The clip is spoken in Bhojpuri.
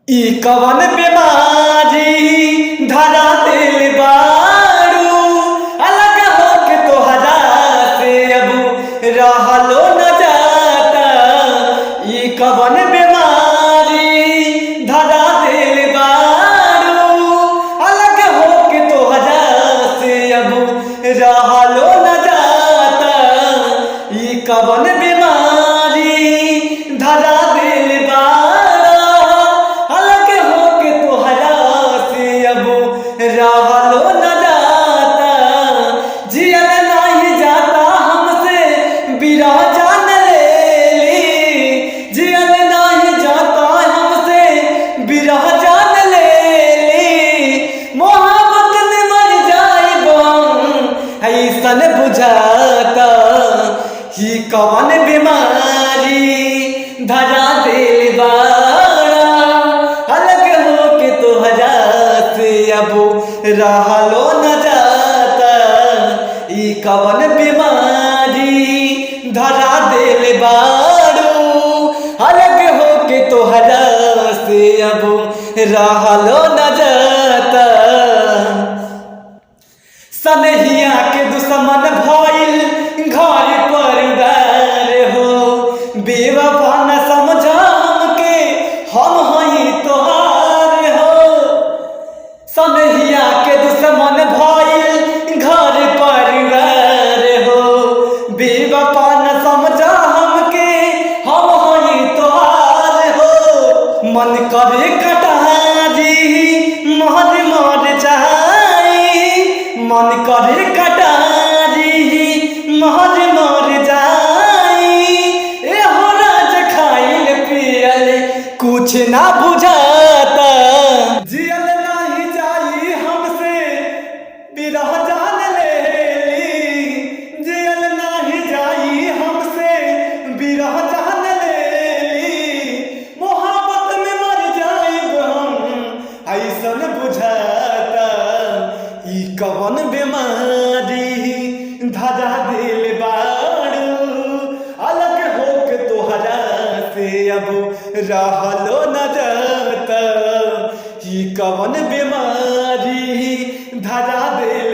ई कवन बीमारी धरा दिल बारू, अलग होके तोहरा से अब रहलो न जाता। ई कवन बीमारी धरा दिल बारू, अलग होके तोहरा से अब रहलो न जाता। ई कवन बीमारी धरा दिल बारू, अलग होके तोहरा से अब रहलो न जाता। जियल नहीं जाता हमसे बिरह जान लेली, जियल नहीं जाता हमसे बिरह जान लेली। मोहब्बत में मर जाइब हम ऐसन बुझाता। ही कवन बीमारी धरा दिल बाड़ा, अलग होके तोहरा से अब रहलो न जाता। ई कवन बीमारी धरा दिल बाड़ू, अलग होके तोहरा से अब रहलो न जाता। सनहिया के दुश्मन भइल घर परिवार हो, बेवफा न समझा हमके हम हई तोहार हो। सनहिया के दुश्मन भइल घर परिवार हो, बेवफा न समझा हमके हम हई तोहार हो। मन करे कटारी मर मर जाई, मन करे कटारी मर मर जाई। एहो राज खाइल पियल कुछ ना बुझाता। जियल नहीं जाई हमसे बिरह जान लेली, जियल नहीं जाई हमसे बिरह जान लेली। मोहब्बत में मर जाइब हम ऐसन बुझाता। ई कवन बीमारी धरा दिल बाड़ू, अलग होके तोहरा से अब रहलो न जाता। ई कवन बीमारी धरा दिल